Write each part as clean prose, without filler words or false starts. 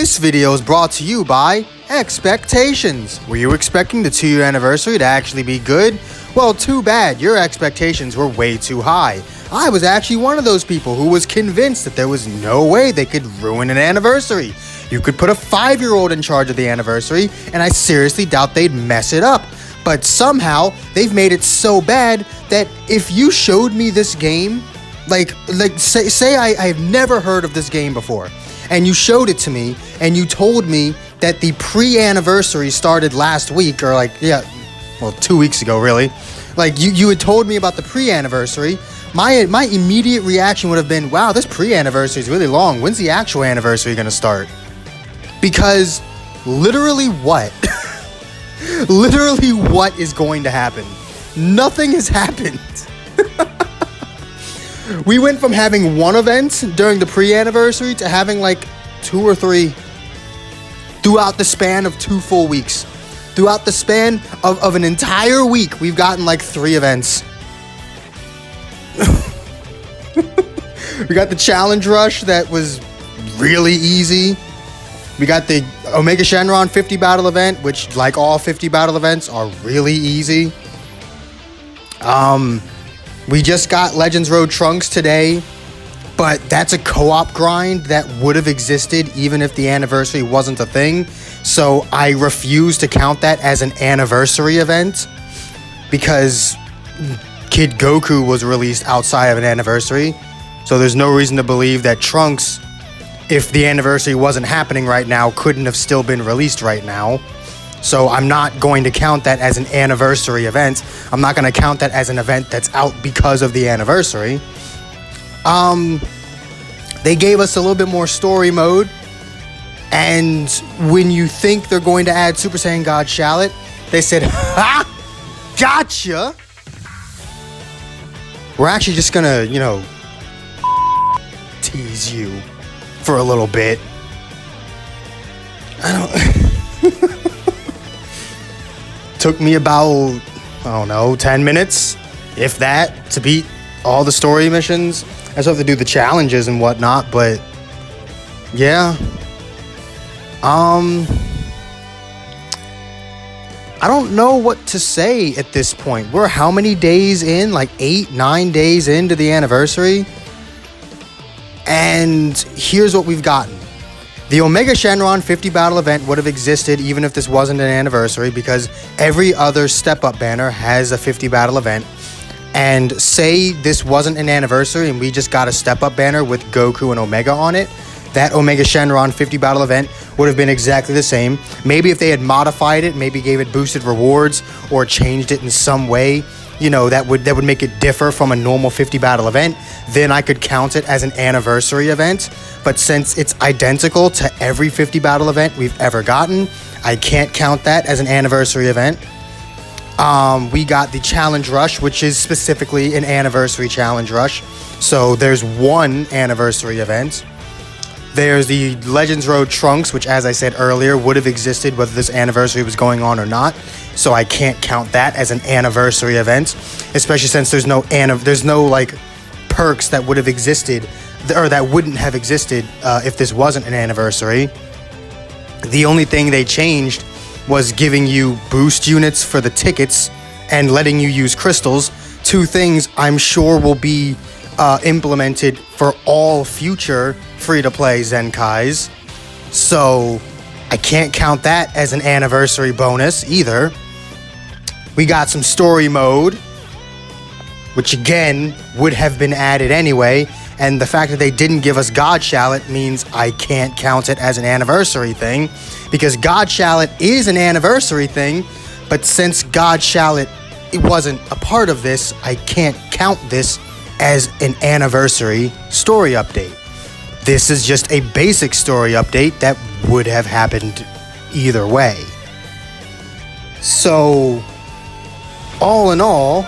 This video is brought to you by Expectations. Were you expecting the 2-year anniversary to actually be good? Well, too bad, your expectations were way too high. I was actually one of those people who was convinced that there was no way they could ruin an anniversary. You could put a 5-year-old in charge of the anniversary, and I seriously doubt they'd mess it up. But somehow, they've made it so bad that if you showed me this game, say I've never heard of this game before, and you showed it to me, and you told me that the pre-anniversary started last week, or 2 weeks ago, really. You had told me about the pre-anniversary. My immediate reaction would have been, wow, this pre-anniversary is really long. When's the actual anniversary going to start? Because literally what? Literally what is going to happen? Nothing has happened. We went from having one event during the pre-anniversary to having 2 or 3 throughout the span of 2 full weeks. Throughout the span of an entire week, we've gotten 3 events. We got the challenge rush that was really easy. We got the Omega Shenron 50 battle event, which, like all 50 battle events, are really easy. We just got Legends Road Trunks today, but that's a co-op grind that would have existed even if the anniversary wasn't a thing. So I refuse to count that as an anniversary event because Kid Goku was released outside of an anniversary. So there's no reason to believe that Trunks, if the anniversary wasn't happening right now, couldn't have still been released right now. So I'm not going to count that as an anniversary event. I'm not going to count that as an event that's out because of the anniversary. They gave us a little bit more story mode. And when you think they're going to add Super Saiyan God Shallot, they said, ha! Gotcha! We're actually just gonna, tease you for a little bit. Took me about, 10 minutes, if that, to beat all the story missions. I still have to do the challenges and whatnot, but yeah. I don't know what to say at this point. We're how many days in? 8, 9 days into the anniversary? And here's what we've gotten. The Omega Shenron 50 battle event would have existed even if this wasn't an anniversary because every other step-up banner has a 50 battle event. And say this wasn't an anniversary and we just got a step-up banner with Goku and Omega on it, that Omega Shenron 50 battle event would have been exactly the same. Maybe if they had modified it, maybe gave it boosted rewards or changed it in some way, that would make it differ from a normal 50 battle event, then I could count it as an anniversary event. But since it's identical to every 50 battle event we've ever gotten, I can't count that as an anniversary event. We got the challenge rush, which is specifically an anniversary challenge rush. So there's one anniversary event. There's the Legends Road Trunks, which, as I said earlier, would have existed whether this anniversary was going on or not. So I can't count that as an anniversary event, especially since there's no perks that would have existed or that wouldn't have existed if this wasn't an anniversary. The only thing they changed was giving you boost units for the tickets and letting you use crystals. 2 things I'm sure will be implemented for all future free-to-play Zenkais. So I can't count that as an anniversary bonus either. We got some story mode, which again would have been added anyway, and the fact that they didn't give us God Shallot means I can't count it as an anniversary thing, because God Shallot is an anniversary thing, but since God Shallot wasn't a part of this, I can't count this as an anniversary story update. This is just a basic story update that would have happened either way. So, all in all,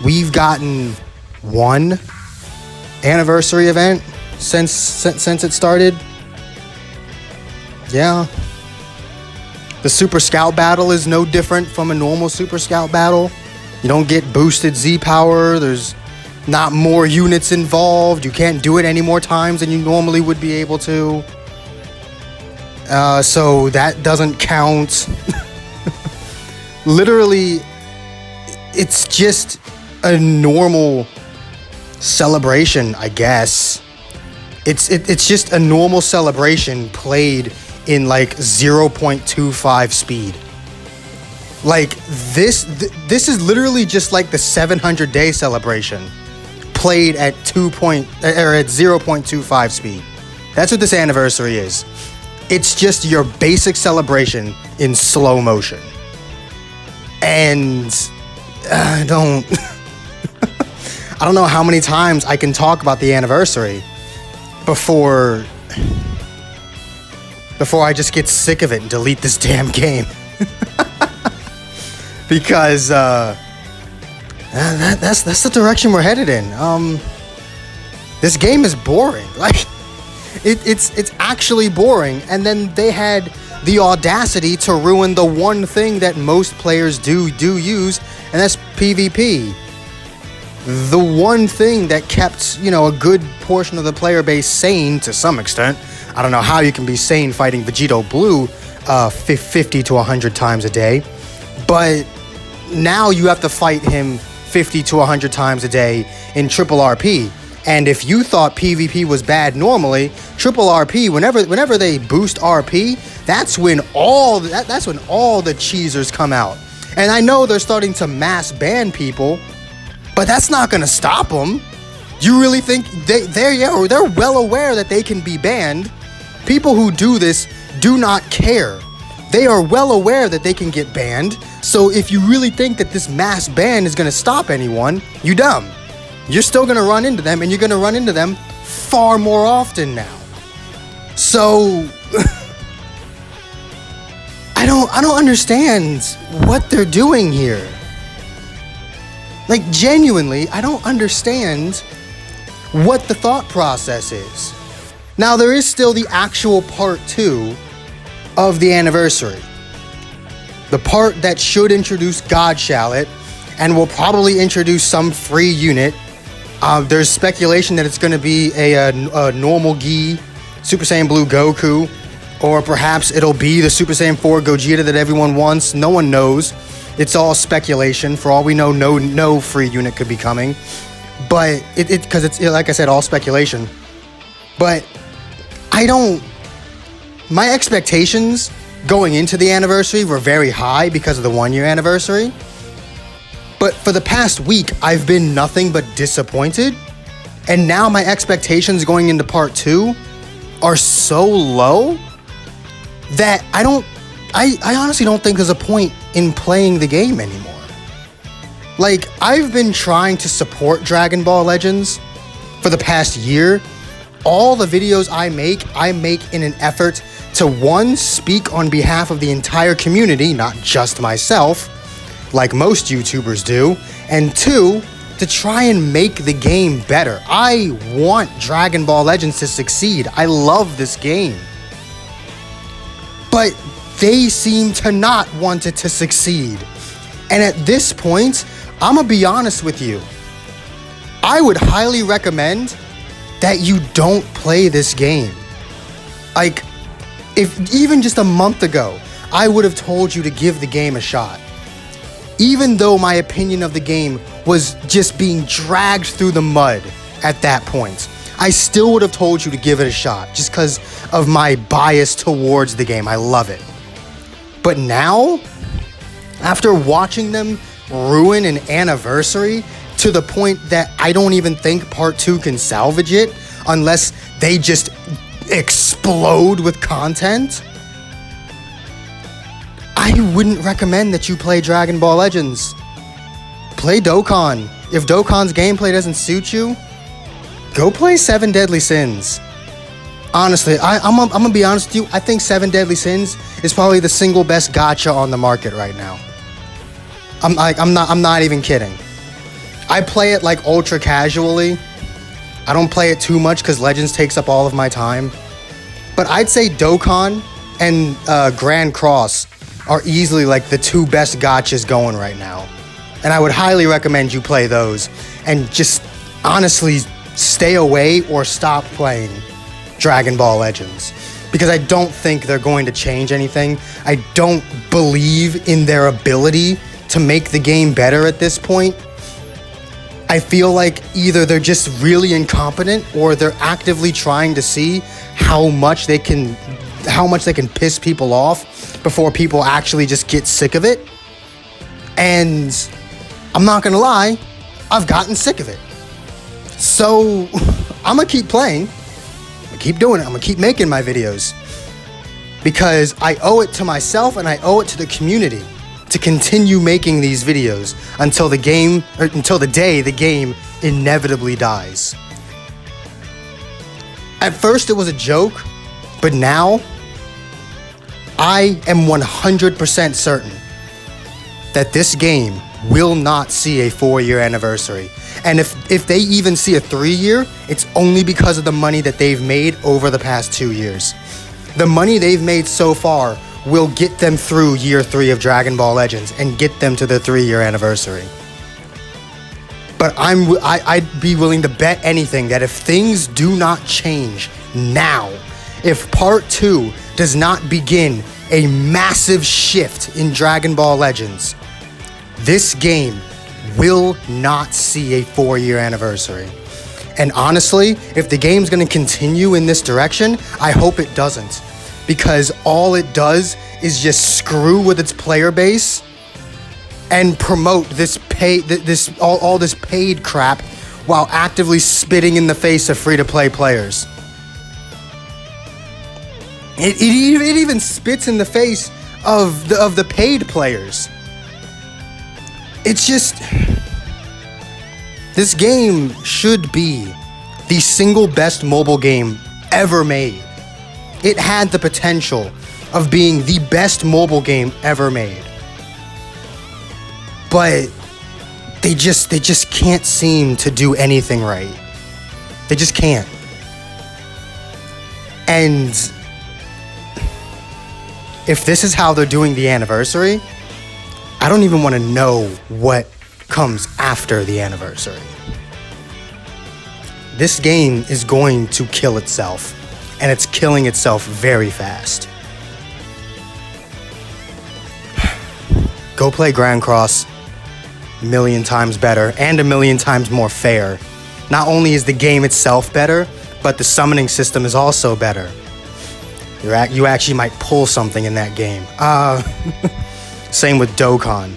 we've gotten one anniversary event since it started. Yeah. The Super Scout battle is no different from a normal Super Scout battle. You don't get boosted Z power. There's not more units involved. You can't do it any more times than you normally would be able to. So that doesn't count. Literally, it's just a normal celebration, I guess. It's just a normal celebration played in like 0.25 speed. Like this is literally just like the 700-day celebration played at 0.25 speed. That's what this anniversary is. It's just your basic celebration in slow motion. And I don't know how many times I can talk about the anniversary before I just get sick of it and delete this damn game. Because that's the direction we're headed in. This game is boring. Like it's actually boring. And then they had the audacity to ruin the one thing that most players do use, and that's PvP. The one thing that kept, a good portion of the player base sane to some extent. I don't know how you can be sane fighting Vegito Blue 50 to 100 times a day, but now you have to fight him 50 to 100 times a day in triple RP. And if you thought PvP was bad normally, triple RP, whenever they boost RP, that's when all the cheesers come out. And I know they're starting to mass ban people, but that's not going to stop them. You really think they're well aware that they can be banned? People who do this do not care. They are well aware that they can get banned. So if you really think that this mass ban is going to stop anyone, you dumb. You're still going to run into them, and you're going to run into them far more often now. So I don't understand what they're doing here. Like, genuinely, I don't understand what the thought process is. Now, there is still the actual part 2 of the anniversary. The part that should introduce God Shallot and will probably introduce some free unit. There's speculation that it's going to be a normal Gi, Super Saiyan Blue Goku, or perhaps it'll be the Super Saiyan 4 Gogeta that everyone wants. No one knows. It's all speculation. For all we know, no free unit could be coming. But because it's like I said, all speculation. But my expectations going into the anniversary were very high because of the 1-year anniversary. But for the past week, I've been nothing but disappointed. And now my expectations going into part 2 are so low that I honestly don't think there's a point in playing the game anymore. Like, I've been trying to support Dragon Ball Legends for the past year. All the videos I make in an effort to, 1, speak on behalf of the entire community, not just myself, like most YouTubers do, and 2, to try and make the game better. I want Dragon Ball Legends to succeed. I love this game. But they seem to not want it to succeed. And at this point, I'm gonna be honest with you. I would highly recommend that you don't play this game. Like, if even just a month ago, I would have told you to give the game a shot. Even though my opinion of the game was just being dragged through the mud at that point, I still would have told you to give it a shot just because of my bias towards the game. I love it. But now, after watching them ruin an anniversary to the point that I don't even think part 2 can salvage it unless they just explode with content, I wouldn't recommend that you play Dragon Ball Legends. Play Dokkan. If Dokkan's gameplay doesn't suit you, go play 7 Deadly Sins. Honestly, I'm gonna be honest with you. I think 7 Deadly Sins is probably the single best gacha on the market right now. I'm not even kidding. I play it like ultra casually. I don't play it too much because Legends takes up all of my time. But I'd say Dokkan and Grand Cross are easily like the 2 best gachas going right now. And I would highly recommend you play those and just honestly stay away or stop playing Dragon Ball Legends. because I don't think they're going to change anything. I don't believe in their ability to make the game better at this point. I feel like either they're just really incompetent or they're actively trying to see how much they can piss people off before people actually just get sick of it. And I'm not gonna lie, I've gotten sick of it. So I'm gonna keep playing. I'm gonna keep doing it. I'm gonna keep making my videos because I owe it to myself and I owe it to the community to continue making these videos until the day the game inevitably dies. At first it was a joke, but now I am 100% certain that this game will not see a 4-year anniversary. And if they even see a 3-year, it's only because of the money that they've made over the past 2 years. The money they've made so far will get them through year 3 of Dragon Ball Legends and get them to their 3-year anniversary. But I'd be willing to bet anything that if things do not change now, if Part 2 does not begin a massive shift in Dragon Ball Legends, this game will not see a 4-year anniversary. And honestly, if the game's gonna continue in this direction, I hope it doesn't. Because all it does is just screw with its player base and promote this all this paid crap while actively spitting in the face of free-to-play players. It even spits in the face of the paid players. It's just, this game should be the single best mobile game ever made. It had the potential of being the best mobile game ever made. But they just can't seem to do anything right. They just can't. And if this is how they're doing the anniversary, I don't even want to know what comes after the anniversary. This game is going to kill itself, and it's killing itself very fast. Go play Grand Cross. A million times better, and a million times more fair. Not only is the game itself better, but the summoning system is also better. You actually might pull something in that game. Same with Dokkan.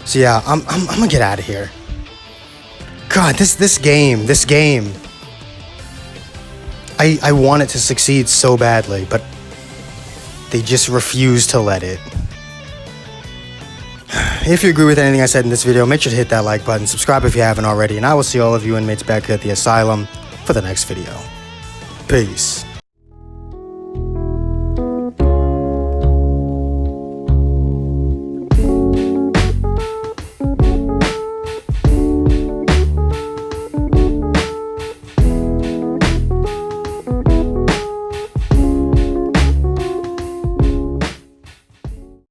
So yeah, I'm gonna get out of here. God, this game. I want it to succeed so badly, but they just refuse to let it. If you agree with anything I said in this video, make sure to hit that like button, subscribe if you haven't already, and I will see all of you inmates back here at the asylum for the next video. Peace.